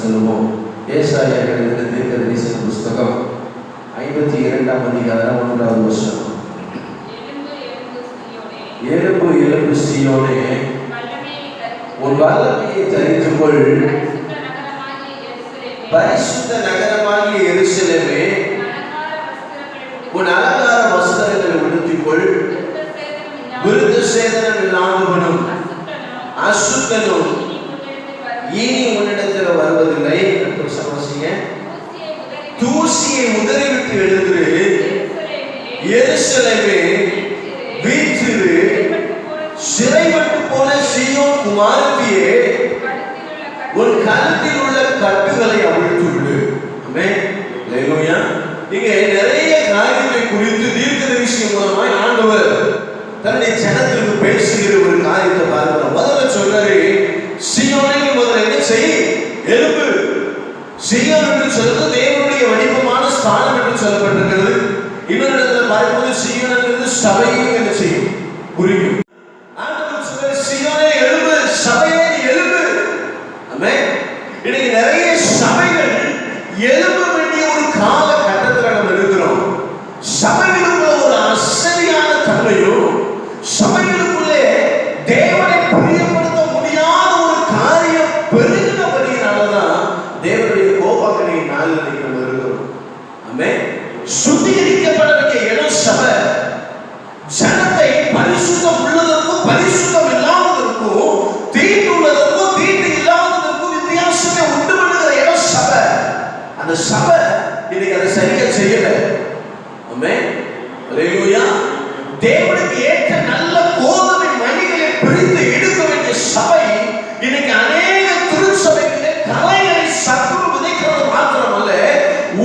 சொல்லுவோம். ஏசாயா எழுதின தீர்க்கதரிசன புஸ்தகம் 52ஆம் அதிகாரம் 1வது வசனம். எழும்பு எழும்பு சீயோனே, உன் வல்லமையை தரித்துக்கொள், பரிசுத்த நகரமாகிய எருசலேமே உன் அலங்கார வஸ்திரங்களை உடுத்திக்கொள், விருத்த சேதனம் இல்லாதவனும் அசுத்தனும் இனி உன்னிடத்தில் வருவதில்லை என்று சொல்லுங்க. தூசியை உதறிவிட்டு எழுந்து எருசலேமே வீற்றிரு, சிறைப்பட்டு போன சீயோன் குமாரத்தியே உன் கழுத்தில் உள்ள கட்டுகளை அவிழ்த்து விடு. ஆமென். அல்லேலூயா. இங்கே நிறைய காரியத்தை குறித்து தீர்க்கதரிசி மூலமாய் ஆண்டவர் தன்னுடைய ஜனத்திற்கு பேசுகிற ஒரு காரியத்தை பார்க்கிறோம். முதல்ல சொல்றாரு, சீயோனை முதல்ல என்ன செய், எழும்பு. சீயோன் என்று சொல்றது தேவனுடைய வடிவமான ஸ்தானம் என்று சொல்லப்பட்டிருக்கிறது. இன்னொரு இடத்துல பார்க்கும்போது சீயோன் என்பது சபையும் என்ன செய்யும், குறிக்கும். ஆண்டவர் சொல்றாரு, சீயோனே எழும்பு, சபையே எழும்பு. ஆமென். இன்னைக்கு நிறைய சபைகள் எழும்ப வேண்டிய ஒரு காலகட்டத்தில் நம்ம இருக்கிறோம். சபைகளுக்குள்ள ஒரு அசதியான தன்மையும், சபைகளுக்குள்ளே தேவனை பிரியப்படுத்த முடியாத ஒரு காரியம் பெருகினபடியினாலதான் தேவனுடைய கோபாக்கனை நாளில் நம்ம இருக்கிறோம். ஆமென். சுத்திகரிக்கப்பட வேண்டிய இடம் சபை. ஜனத்தை பரிசுத்தம் உள்ளதற்கும் பரிசுத்தம் இல்லாததற்கும், தீட்டு உள்ளதற்கும் தீட்டு இல்லாததற்கும் வித்தியாசமே உண்டு பண்ணுகிற இடம் சபை. அந்த சபை இன்னைக்கு அதை சரியா செய்யல. ஆமென். அல்லேலூயா. தேவனுக்கு ஏற்ற நல்ல கோதுமை மணிகளை பிரித்து எடுக்க வேண்டிய சபை இன்னைக்கு அநேக திருச்சபைகளிலே கலைகளை சத்துரு விதைக்கிறது மாத்திரமல்ல,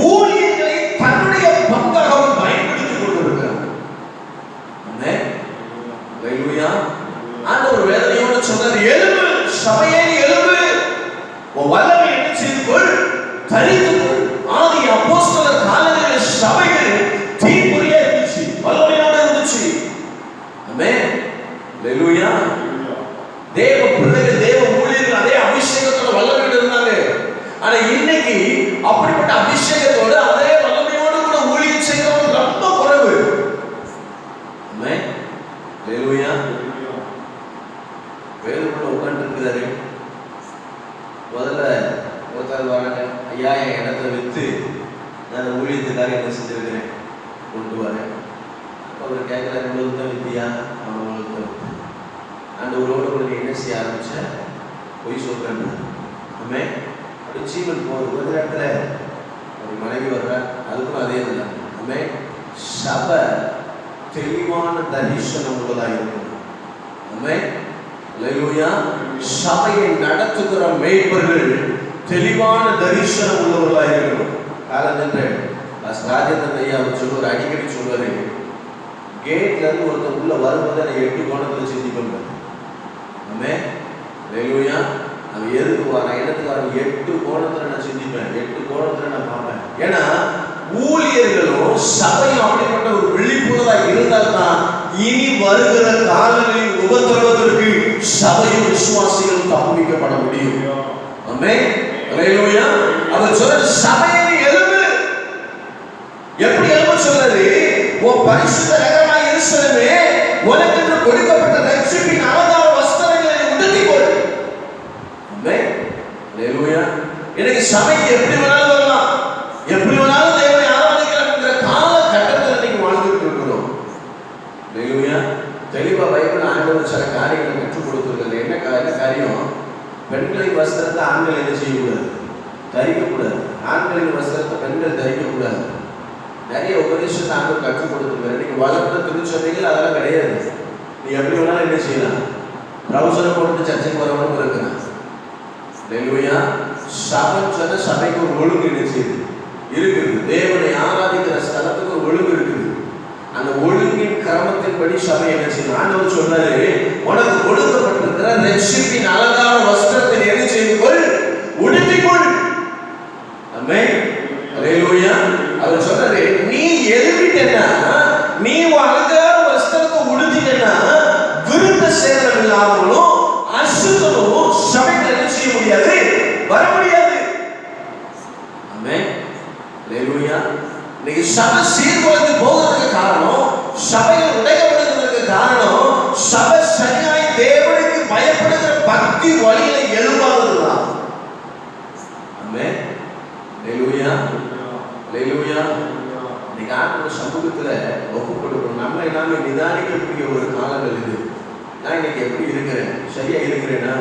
ஊழியர்களை தன்னுடைய பங்காகவும் பயன்படுத்திக் கொண்டிருக்கிறார். ஆமென். அல்லேலூயா. ஆண்டவர் வேதனையோடு சொன்னார், எழும்பு சபையே எழும்பு, உன் வல்லமை என்ன செய்து கொள், தரித்துக்கொள். ஆதி அப்போஸ்தலர் காலங்களில் சபைகள் தீப்பொறியா இருந்துச்சு, வல்லமையோட இருந்துச்சு. ஆமென். அல்லேலூயா. தேவ பிள்ளைகள், தேவ ஊழியர்கள் அதே அபிஷேகத்தோட வல்லமையோடு இருந்தாங்க. ஆனா இன்னைக்கு அப்படிப்பட்ட அபிஷேகத்தோட அதே வல்லமையோடு கூட ஊழியம் செய்யறவங்க ரொம்ப குறைவு. ஆமென். அல்லேலூயா. வேலுக்குள்ள உட்கார்ந்து இருக்கிறாரு. முதல்ல ஒருத்தர் வராங்க, ஐயா என் இடத்துல வித்து நான் ஊழியத்துக்காக என்ன செஞ்சிருக்கிறேன் கொண்டு வரேன். அவர் கேட்கல, உங்களுக்கு தான் வித்தியா? அவங்களுக்கு தான். ஆண்டவரோடு உங்களுக்கு என்ன செய்ய ஆரம்பிச்ச, பொய் சொல்றேன். ஆமே அப்படி ஜீவன் போகுது. ஒரு இடத்துல ஒரு மனைவி வர்ற, அதுக்கும் அதே இதுதான். ஆமே சபை தெளிவான தரிசனம் உள்ளதாக இருக்கும். ஆமே அல்லேலூயா. சபையை நடத்துகிற மேய்ப்பர்கள் தெளிவான தரிசனம் உள்ளவர்களாக இருக்கணும். காலத்தன்று ராஜேந்திரன் ஐயா அவர் சொல்லுவார், அடிக்கடி சொல்வாரு, கேட்ல இருந்து ஒருத்தர் உள்ள வரும்போது நான் 8 கோணத்துல சிந்திப்பேன். ஆமென். அல்லேலூயா. அவன் எதுக்கு வரான், இடத்துக்கு வரான், 8 கோணத்துல நான் சிந்திப்பேன், 8 கோணத்துல நான் பார்ப்பேன். ஏன்னா ஊழியர்களும் சபையும் அப்படிப்பட்ட ஒரு விழிப்புணர்வாக இருந்தால்தான் இனி வருகிற காலங்களில் உபத்திரவத்திற்கு சபையும் விசுவாசிகளும் தப்புவிக்கப்பட முடியும். ஆமென். அல்லேலூயா. அவர் சொல்ற சபையை எழும்பு. எப்படி எழும்ப சொல்றாரு, உன் பரிசுத்த நகரமாகிய எருசலேமே உனக்கு கொடுக்கப்பட்ட ரட்சிப்பின் அலங்கார வஸ்திரங்களை உடுத்திக்கொள். ஆமென். அல்லேலூயா. இன்னைக்கு சபைக்கு எப்படி வேணாலும் வரலாம், எப்படி வேணாலும் தேவனை ஆராதிக்கிற காலகட்டத்தில் இன்னைக்கு வாழ்ந்துட்டு இருக்கிறோம். அல்லேலூயா. தெளிவா பைபிள் ஆண்டவர் சில காரியங்களை கற்றுக் கொடுத்துருக்காரு. என்ன காரியம், பெண்களின் வஸ்திரத்தை ஆண்கள் என்ன செய்யக்கூடாது, தரிக்கக்கூடாது. ஆண்களின் வஸ்திரத்தை பெண்கள் தரிக்கக்கூடாது. நிறைய உபதேசத்தை ஆண்கள் கற்றுக் கொடுத்துருக்காரு. இன்னைக்கு வளர்ந்த திருச்சபைகள் அதெல்லாம் கிடையாது. நீ எப்படி வேணாலும் என்ன செய்யலாம், ட்ரௌசரை போட்டு சர்ச்சைக்கு வரவனும் இருக்கிறான். அல்லேலூயா. சபைன்னு சொன்ன சபைக்கு ஒரு ஒழுங்கு என்ன செய்யுது, இருக்குது. தேவனை ஆராதிக்கிற ஸ்தலத்துக்கு ஒரு ஒழுங்கு இருக்குது. அந்த ஒழுங்கின் கிரமத்தின்படி சபை என்ன செய்யணும். ஆண்டவர் சொல்றாரு, உனக்கு கொடுக்கப்பட்டிருக்கிற ரட்சிப்பின் அலங்கார வஸ்திரத்தை என்ன செய்து கொள், உடுத்திக்கொள். ஆமென். அல்லேலூயா. அவர் சொல்றாரு, நீ எழுப்பிட்டேன்னா, நீ அலங்கார வஸ்திரத்தை உடுத்திட்டேன்னா விருத்த சேதனம் இல்லாமலும் அசுத்தமும் சபைக்கு என்ன செய்ய முடியாது, வர முடியாது. சபை சீர்குலைந்து போகிறதுக்கு காரணம், சபைகள் உடைக்கப்படுவதற்கு காரணம், சபை சரியாய் தேவனுக்கு பயப்படுகிற பக்தி வழியில எழுவாததுதான். ஆமென். ஹல்லேலூயா, ஹல்லேலூயா. இன்னைக்கு ஆண்டவர் சமூகத்துல ஒப்பு கொடுக்கணும். நம்ம எல்லாமே நிதானிக்கக்கூடிய ஒரு காலங்கள் இது. நான் இன்னைக்கு எப்படி இருக்கிறேன், சரியா இருக்கிறேனா?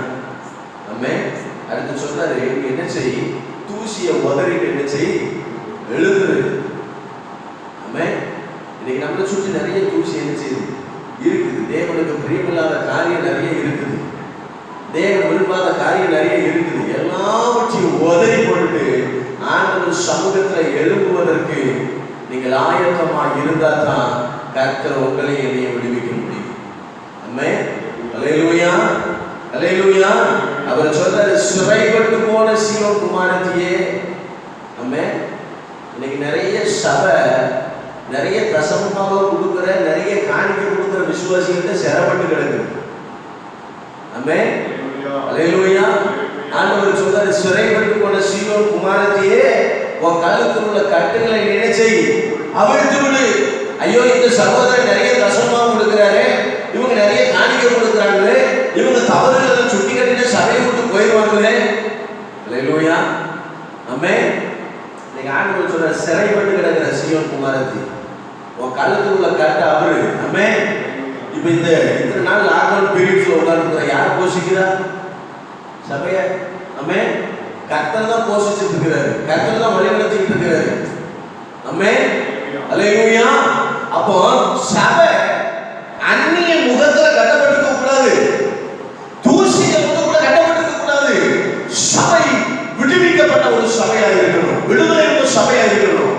ஆமென். அடுத்து சொல்றாரு, என்ன செய், தூசியை உதறிட்டு என்ன செய், எழுதுரு. ஆமென். இன்னைக்கு நம்மளை சுற்றி நிறைய தூசி என்ன செய்யுது இருக்குது. தேவனுக்கு பிரியமில்லாத காரியம் நிறைய இருக்குது, தேவன் விரும்பாத காரியம் நிறைய இருக்குது. எல்லாவற்றையும் உதறி போட்டு ஆண்டவர் சமூகத்துல எழும்புவதற்கு நீங்கள் ஆயத்தமா இருந்தா தான் கர்த்தர் உங்களை என்னைய விடுவிக்க முடியும். ஆமென். அல்லேலூயா, அல்லேலூயா. அவர் சொல்றாரு, சிறைப்பட்டு போன சீயோன் குமாரத்தியே. ஆமென். இன்னைக்கு நிறைய சபை, நிறைய தசமமாக கொடுக்கிற, நிறைய காணிக்கை கொடுக்கிற விசுவாசிகிட்ட சிறைப்பட்டு கிடக்குது. ஆமென். அல்லேலூயா. ஆண்டவர் சொல்றாரு, சிறைப்பட்டு போன சீயோன் குமாரத்தியே, உன் கழுத்தில் உள்ள கட்டுகளை நினைச்சை அவிழ்த்து விடு. ஐயோ, இந்த சகோதரன் நிறைய தசமமாக கொடுக்கிறாரு, இவங்க நிறைய காணிக்கை கொடுக்கிறாங்களே, இவங்க தவறுகளை சுட்டி கட்டிட்டு சபையை விட்டு போயிடுவாங்களே. அல்லேலூயா. ஆமென். இன்னைக்கு ஆண்டவர் சொல்ற, சிறைப்பட்டு கிடக்கிற சீயோன் குமாரத்தி, உன் கழுத்தில் உள்ள கட்டை அவரு. ஆமென். இப்ப இந்த இத்தனை நாள் லாக்டவுன் பீரியட்ஸ்ல உட்கார்ந்து யார் போஷிக்கிறா சபையை? ஆமென். கர்த்தர் தான் போஷிச்சுட்டு இருக்கிறாரு, கர்த்தர் தான் வழி நடத்திட்டு இருக்கிறாரு. ஆமென். அல்லேலூயா. அப்போ சபை அந்நிய முகத்துல கட்டப்பட்டிருக்க கூடாது, தூசிகள் கூட கட்டப்பட்டிருக்க கூடாது. சபை விடுவிக்கப்பட்ட ஒரு சபையா இருக்கணும், விடுதலை உள்ள சபையா இருக்கணும்.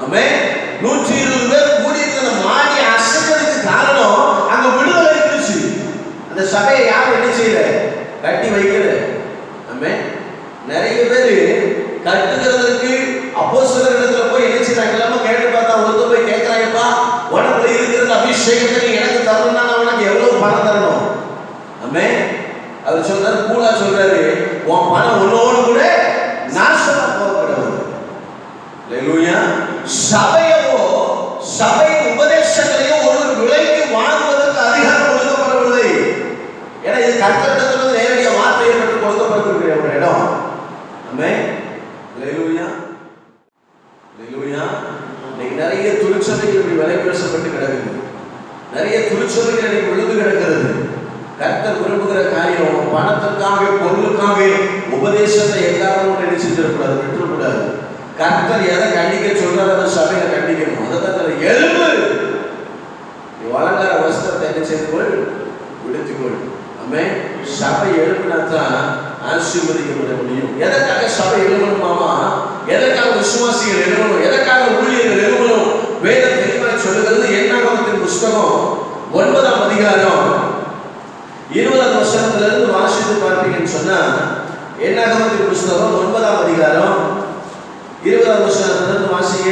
ஆமென். 120 பேர் கூடியிருக்கிற மாடி அசைக்கிறதுக்கு காரணம் அங்க விடுதலை இருந்துச்சு. அந்த சபையை யாரும் என்ன செய்யல, கட்டி வைக்கல. ஆமென். நிறைய பேர் கட்டுகிறதுக்கு அப்போஸ்தலரிடத்துல போய் என்ன செய்றாங்க, எல்லாமே கேட்டு பார்த்தா ஒருத்தர் போய் கேட்கறாங்கப்பா, உனக்குள்ள இருக்கிற அபிஷேகத்தை எனக்கு தரணும்னா நான் உனக்கு எவ்வளவு பணம் தரணும்? ஆமென். அவர் சொல்றாரு, கூலா சொல்றாரு, உன் பணம் உன்னோடு கூட நாசமா போகக்கூடாது. அல்லேலூயா. சபையோ, சபை உபதேசங்களையோ ஒரு விலைக்கு வாங்குவதற்கு அதிகாரம் கொடுக்கப்படவில்லை. ஏன்னா இது கர்த்தரிடத்திலிருந்து நேரடியாக வார்த்தையை பெற்று கொடுக்கப்பட்டிருக்கிற ஒரு இடம். ஆமென். அல்லேலூயா, அல்லேலூயா. இன்னைக்கு நிறைய திருச்சபைகள் இப்படி விலை பேசப்பட்டு கிடக்குது, நிறைய திருச்சபைகள் இன்னைக்கு விழுந்து கிடக்கிறது. கர்த்தர் விரும்புகிற காரியம் பணத்திற்காக, பொருளுக்காக உபதேசத்தை எக்காரணமும் நினைச்சிருக்கூடாது, விட்டுறக்கூடாது. கர்த்தர் எதை கண்டிக்க சொல்றாரு அதை சபையில கண்டிக்கணும். அதான் எழும்பு, அலங்கார வஸ்திரத்தை என்ன செய்து கொள், விடுத்துக்கொள். ஆமென். சபை எழுப்பினாத்தான் ஆசீர்வதிக்கப்பட முடியும். எதற்காக சபை எழுப்பணுமாமா? எதற்காக விசுவாசிகள் எழுப்பணும்? எதற்காக ஊழியர்கள் எழுப்பணும்? வேதம் தெளிவாய் சொல்லுகிறது. என்னாகமத்தின் புஸ்தகம் 9ஆம் அதிகாரம் 20ஆம் வசனத்திலிருந்து வாசித்து பார்ப்பீங்கன்னு சொன்னா, என்னாகமத்தின் புஸ்தகம் 9ஆம் அதிகாரம் 20ஆம் வசனத்திலிருந்து வாசிங்க.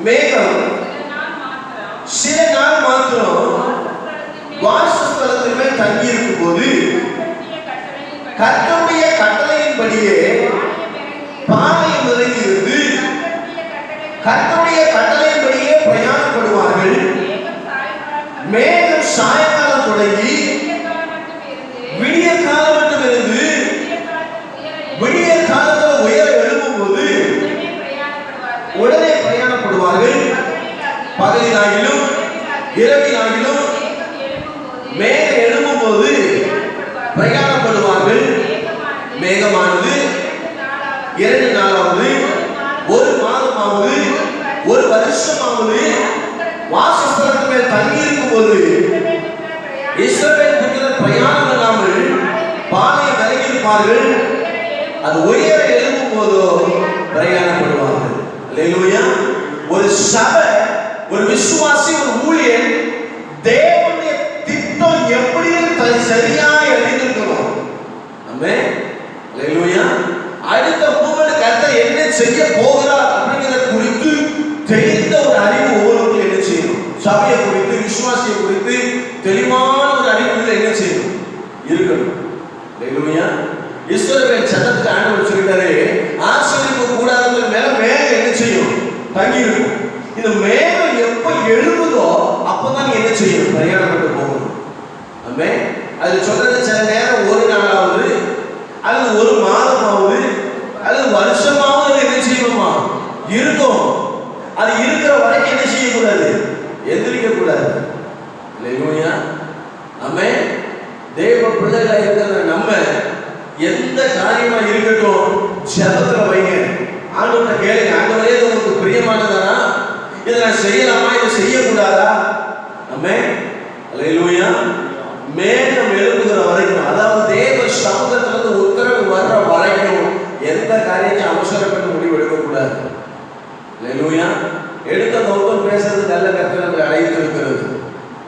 மேகம் சில நாள் மாத்திரம் வாசஸ்தலத்தின் மேல் தங்கி இருக்கும் போது கர்த்தருடைய கட்டளையின்படியே பாளையம் இறங்கி இருந்து கர்த்தருடைய கட்டளையின்படியே பிரயாணப்படுவார்கள். மேகம் சாயங்காலம் தொடங்கி விடிய காலம் மட்டும் இருந்து விடிய காலத்தில் உயர எழும்பும் போது உடனே பிரயாணப்படுவார்கள். பகலினாகிலும் இரவினாகிலும் மேகம் எழும்பும் போது பிரயாணப்படுவார்கள். மேகமானது 2 நாளாவது, 1 மாதமாவது, 1 வருஷமாவது வாசஸ்தலத்தின் மேல் தங்கி இருக்கும் போது இஸ்ரவேல் புத்திரர் பிரயாணம் இல்லாமல் பாளையம் இறங்கி இருப்பார்கள். அது உயர எழும்பும் போதோ பிரயாணப்படுவார்கள். அல்லேலூயா. ஒரு சபை, ஒரு விசுவாசி, ஒரு ஊழியன் தேவனுடைய திட்டம் எப்படி சரியாய் அறிந்திருக்கணும். ஆமென். அல்லேலூயா. அடுத்த மூமென்ட் கர்த்தர் என்ன செய்ய போகிறார் அப்படிங்கறத குறித்து தெரிந்த ஒரு அறிவு ஒவ்வொருவருக்கும் என்ன செய்யணும்? சபையை குறித்து, விசுவாசியை குறித்து தெளிவான ஒரு அறிவு என்ன செய்யணும்? இருக்கணும். அல்லேலூயா. இஸ்ரவேல் சட்டத்துக்கு ஆண்டவர் சொல்லிட்டாரு, ஆசீர்வதிப்பு கூடாரத்தின் மேல மேகம் என்ன தங்கி இருக்கும். இந்த மேகம் எப்ப எழும்புதோ அப்பதான் நீ என்ன செய்யணும்? பிரயாணப்பட்டு போகணும். ஆமென். அது சொல்றது சில நேரம் ஒரு நாளாவது அல்லது ஒரு மாதமாவது அல்லது வருஷமாவது என்ன செய்யணுமா இருக்கும். அது இருக்கிற வரைக்கும் என்ன செய்யக்கூடாது? எந்திரிக்க கூடாது. அல்லேலூயா. ஆமென். தேவ பிள்ளைகளா இருக்கிற நம்ம எந்த காரியமா இருக்கட்டும் ஜெபத்துல வைங்க. ஆண்டவரை கேளுங்க, ஆண்டவரே இது உங்களுக்கு பிரியமானதானா? இதை நான் செய்யலாமா, இதை செய்யக்கூடாதா? ஆமென். அல்லேலூயா. மேகம் எழுப்புகிற வரைக்கும், அதாவது தேவ சமூகத்திலிருந்து உத்தரவு வர்ற வரைக்கும் எந்த காரியத்தையும் அவசரப்பட்டு முடிவு எடுக்கக்கூடாது. அல்லேலூயா. எடுத்த நோக்கம் பேசுறது நல்ல கருத்து நம்மளை அழைத்திருக்கிறது.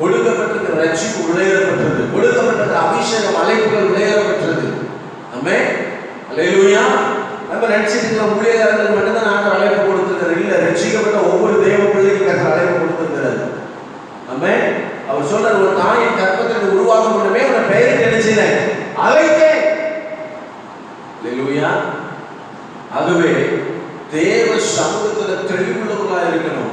கொடுக்கப்பட்டிருக்கிற ரட்சிப்பு விளையாடப்பட்டது, கொடுக்கப்பட்டிருக்கிற அபிஷேகம் அழைப்புகள் விளையாடப்பட்டது. ஆமென். அல்லேலூயா. நம்ம ரட்சிக்கிற ஊழியக்காரர்களுக்கு மட்டும்தான் ஆண்டவர் அழைப்பு கொடுத்திருக்கிறார். இல்ல, ரட்சிக்கப்பட்ட ஒவ்வொரு தேவ பிள்ளைக்கும் கர்த்தர் அழைப்பு கொடுத்திருக்கிறார். ஆமென். அவர் சொல்றார், ஒரு தாயின் கர்ப்பத்தில் உருவாகும் முன்னமே உன்னை பெயருக்கு என்ன செய்தேன்? அழைத்தேன். அல்லேலூயா. ஆகவே தேவ சமூகத்தில் தெளிவுள்ளவர்களா இருக்கணும்.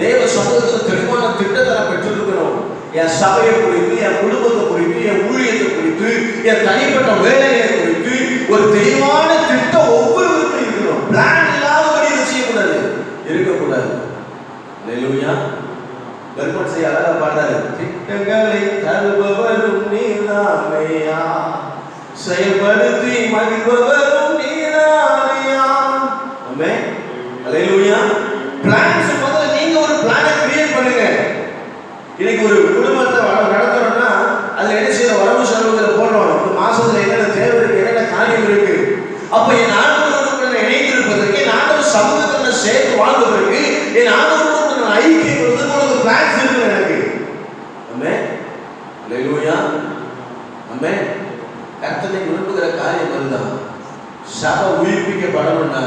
தேவ சமூகத்தில் தெளிவான திட்டத்தை பெற்றிருக்கணும். என் சபையை குறித்து, என் குடும்பத்தை குறித்து, என் ஊழியத்தை குறித்து, என் தனிப்பட்ட வேலையை குறித்து ஒரு தெளிவான திட்டம் ஒவ்வொருவருக்கும் இருக்கணும். பிளான் இல்லாதபடி இதை செய்யக்கூடாது, இருக்கக்கூடாது. அல்லேலூயா. பெருமன்சை அழகா பாடுறாரு, திட்டங்களை தருபவரும் நீதானையா, செயல்படுத்தி மகிழ்பவரும் நீதானையா. ஆமென். அல்லேலூயா. பிளான்ஸ் முதல்ல நீங்க ஒரு பிளானை கிரியேட் பண்ணுங்க. இன்னைக்கு ஒரு குடும்பத்தை நடத்துறோம்னா அதுல என்ன செய்ய வரவு செலவுகளை போடுறோம். இந்த மாசத்துல என்னென்ன தேவை இருக்கு, என்னென்ன காரியம் இருக்கு. அப்ப என் ஆண்டவரோடு இணைந்திருப்பதற்கு, என் ஆண்டவர் சமூகத்தில் சேர்த்து வாழ்வதற்கு, என் ஆண்டவரோடு நான் ஐக்கியம் கொள்வதற்கு ஒரு பிளான்ஸ் இருக்கு எனக்கு. ஆமென். அல்லேலூயா. ஆமென். கர்த்தரை விரும்புகிற காரியம் அதுதான். சபை உயிர்ப்பிக்கப்படணும்னா,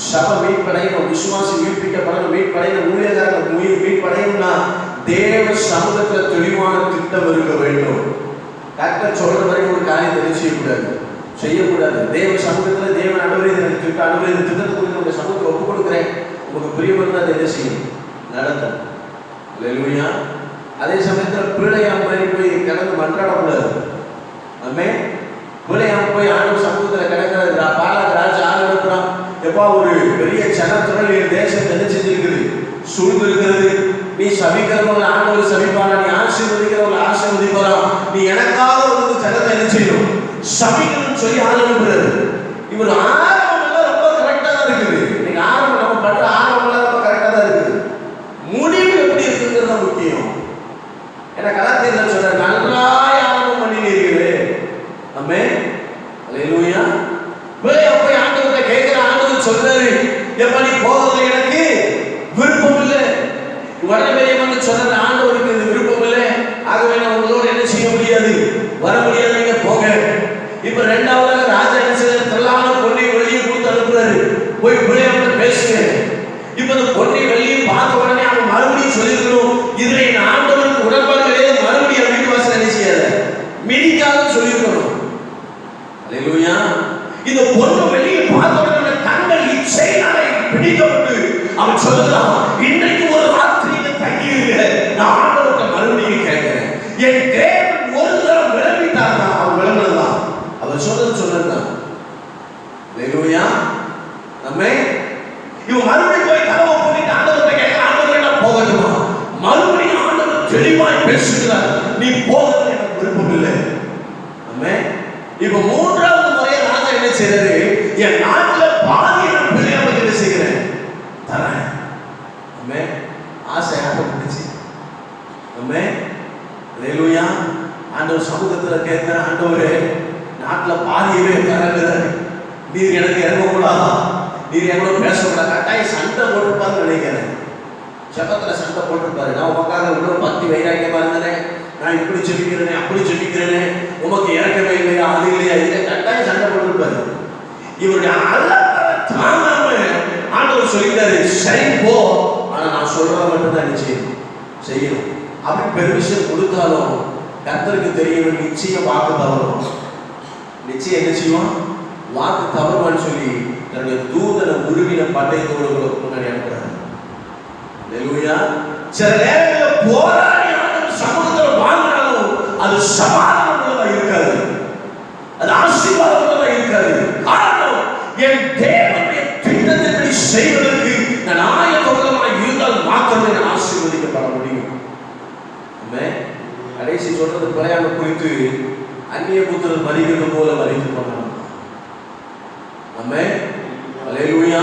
சபை மீட்படையணும், விசுவாசி உயிர்ப்பிக்கப்படணும், மீட்படையணும், ஊழியக்காரர்கள் மீட்படையணும்னா தேவ சமூகத்தில் தெளிவான திட்டம் இருக்க வேண்டும். கர்த்தர் சொல்ற வரைக்கும் ஒரு காரியத்தை செய்யக்கூடாது. தேவ சமூகத்தில் தேவன் அனுமதி திட்டத்தை குறித்து உங்க சமூகத்தில் ஒப்புக் கொடுக்கிறேன், உங்களுக்கு பிரியமான அதை என்ன செய்யும்? நடக்கும். அல்லேலூயா. அதே சமயத்தில் பிள்ளையாம் மாதிரி போய் கிடந்து மன்றாடக்கூடாது. ஆமென். பிள்ளையாம் போய் ஆண்டவர் சமூகத்தில் கிடக்கிறது. பாலாக ராஜா ஆள் அனுப்புறான். எப்பா ஒரு பெரிய ஜனத்துடன் என் தேசம் என்ன செஞ்சிருக்குது? சூழ்ந்து இருக்கிறது. நீ சபிக்கிறவங்களை ஆண்டவர் சபிப்பாரா, நீ ஆசீர்வதிக்கிறவங்களை ஆசீர்வதிப்பாரா, நீ எனக்காக ஒரு ஜனத்தை என்ன செய்யணும்? சபிக்கணும்னு சொல்லி ஆள் அனுப்புறாரு. இவர் ஆரம்பம் எல்லாம் ரொம்ப கரெக்டா தான் இருக்குது. இன்னைக்கு ஆரம்பம் நம்ம பண்ற ஆரம்பம் எல்லாம் ரொம்ப கரெக்டா தான் இருக்குது. முடிவு எப்படி இருக்குங்கிறது தான் முக்கியம். ஏன்னா கலாத்தியத்தில் சொல்ற நன்றாய் ஆரம்பம் பண்ணினீர்களே. ஆமென். அல்லேலூயா. போய் ஆண்டவர்கிட்ட கேட்கிற ஆண்டவர் சொல்றாரு, எப்ப நீ போகிறது எனக்கு விருப்பம் இல்லை. உடனே வந்து சொல்ற ஆண்டவருக்கு இது விருப்பம் இல்லை, ஆகவே நான் உங்களோட என்ன செய்ய முடியாது, வர முடியாது, நீங்க போங்க. இப்ப ரெண்டாவதாக ராஜா என்ன செய்ய திரளான பொன்னை வெளியே கொடுத்து அனுப்புறாரு, போய் பிள்ளையாட்ட பேசுங்க. இப்ப இந்த பொன்னை வெளியே பார்த்த உடனே அவன் மறுபடியும் சொல்லியிருக்கணும், இதுல என் ஆண்டவருக்கு உடன்பாடு கிடையாது, மறுபடியும் வீட்டு வாசல் என்ன செய்யாத மிதிக்காத சொல்லியிருக்கணும். அல்லேலூயா. இந்த பொண்ணு வெளியே பார்த்த உடனே கண்கள் இச்சையினாலே பிடிக்கப்பட்டு அவன் சொல்லுறான், இன்றைக்கு ஒரு ராத்திரியில தங்கியிருக்க நான் ஆண்டவர்கிட்ட மறுபடியும் கேட்கிறேன். என் தேவன் ஒரு தரம் விளம்பிட்டார். அவன் விளம்புறதான் அவர் சொன்னதுதான். அல்லேலூயா. ஆமென். இவன் மறுபடியும் போய் கதவை போட்டு ஆண்டவர்கிட்ட கேட்கிற, ஆண்டவரே நான் போகட்டுமா? மறுபடியும் ஆண்டவர் தெளிவாய் பேசுகிறார், நீ போகிறது எனக்கு விருப்பம் இல்லை. ஆமென். இப்ப மூன்றாவது முறையை ராஜா என்ன செய்யறாரு, என் நாட்டில் பாதி நான் பிள்ளையாம என்ன செய்கிறேன் தரேன். ஆமென். ஆசை ஆட்டப்பட்டுச்சு. ஆமென். அல்லேலூயா. ஆண்டவர் சமூகத்தில் கேட்கிற, ஆண்டவரே நாட்டில் பாதியவே தரங்கிறார், நீர் எனக்கு இறங்கக்கூடாதா, நீர் எவ்வளோ பேசக்கூடாது. கட்டாயம் சண்டை போட்டுருப்பாருன்னு நினைக்கிறேன். ஜபத்தில் சண்டை போட்டுருப்பாரு. நான் உமக்காக இவ்வளோ பக்தி வைராக்கியமா இருந்தேன், நான் இப்படி சொல்லிக்கிறேனே அப்படி சொல்லிக்கிறேனே, உமக்கு இறக்கவே இல்லையா, அது இல்லையா, இதை கட்டாயம் சண்டை போட்டுருப்பாரு. இவருடைய அல்லாத தாங்காம ஆண்டவர் சொல்லிட்டாரு, சரி போ, ஆனா நான் சொல்றத மட்டும் தான் செய்யணும். அப்படி பெர்மிஷன் கொடுத்தாலும் கர்த்தருக்கு தெரியணும், நிச்சயம் வாக்கு தவறும். நிச்சயம் என்ன செய்வோம், வாக்கு தவறுவான்னு சொல்லி தன்னுடைய தூதனை உருவின பட்டயத்தோடு முன்னாடி அனுப்புறாரு. அல்லேலூயா. சில நேரங்களில் போராடி சமூகத்தில் வாங்கினாலும் அது சமாதானம் உள்ளதா இருக்காது, அது ஆசீர்வாதம் உள்ளதா இருக்காது. காரணம், என் தேவனுடைய திட்டத்தின்படி செய்வதற்கு நான் ஆயத்தமாக இருந்தால் மாத்திரமே நான் ஆசீர்வதிக்கப்பட முடியும். கடைசி சொல்றது பிரயாணம் குறித்து அந்நிய புத்திரர் மறிக்கிறது போல மறித்து போனாங்க. ஆமென். அல்லேலூயா.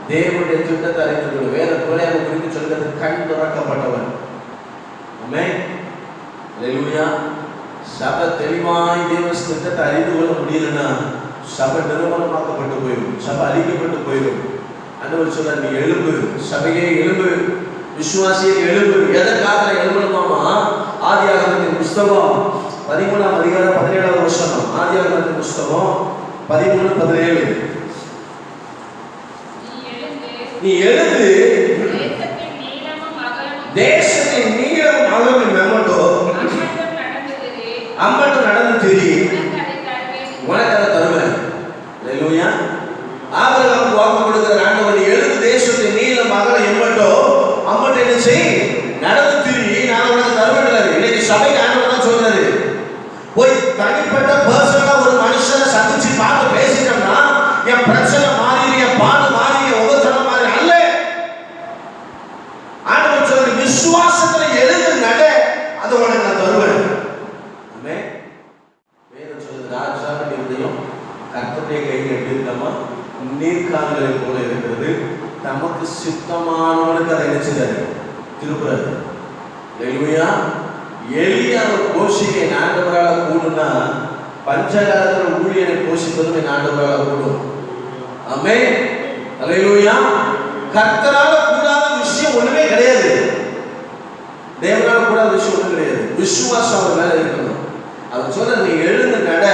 தேவனுடைய திட்டத்தை அறிந்து வேத பிரயாணம் குறித்து சொல்றது கண் திறக்கப்பட்டவன். ஆமென். அல்லேலூயா. சபை தெளிவாய் தேவ திட்டத்தை அறிந்து கொள்ள முடியலன்னா சபை நிர்மலமாக்கப்பட்டு போயிடும், சபை அழிக்கப்பட்டு போயிடும். ஆண்டவர் சொல்றார், நீ எழும்பு, சபையே எழும்பு, விசுவாசியை எழும்பு. எதற்காக எழும்பணுமாமா? ஆதியாகமத்தின் புஸ்தகம் 13ஆம் அதிகாரம் 17ஆவது வசனம். ஆதியாகமத்தின் புஸ்தகம் 13:17. நீ எழுந்து தேசத்தின் நீளமும் அகலமும் அம்மட்டும் நடந்து திரி, உனக்கு அதை தருவேன். அல்லேலூயா. ஆபிரகாமுக்கு வாக்கு கொடுக்கிற ஆண்டவர், நீ எழுந்து தேசத்தின் நீளம் அகலம் எம்மட்டோ அம்மட்டும் என்ன செய், நடந்து திரி, நான் உனக்கு தருவேன். இன்னைக்கு சபைக்கு ஆண்டவர் தான் சொல்றாரு, போய் தனிப்பட்ட பர்சனலா ஒரு மனுஷனை சந்திச்சு பார்த்து பேசிட்டோம்னா என் பிரச்சனை மாறி, என் பாடு மாறி, என் உபத்திரம் மாறி அல்ல. ஆண்டவர் சொல்ற விசுவாசத்துல எழுந்து நட, அதை உனக்கு நான் தருவேன். வேதம் சொல்லுது, ராஜாவின் இருதயம் கர்த்தருடைய கையில் எப்படி இருக்கமா, நீர்க்கால்களை போல இருக்கிறது, தமக்கு சித்தமானவனுக்கு அதை நினைச்சுட்டாரு திருப்புறாரு. அல்லேலூயா. எலியாவை போஷிக்க என் ஆண்டவரால் கூடுனா பஞ்சகாலத்தில் ஊழியனை போஷிப்பதும் என் ஆண்டவரால் கூடும். ஆமென். அல்லேலூயா. கர்த்தரால கூடாத விஷயம் ஒண்ணுமே கிடையாது, தேவனால கூடாத விஷயம் ஒண்ணும் கிடையாது. விசுவாசம் அவர் மேல இருக்கணும். அவர் சொல்ற, நீ எழுந்து நட,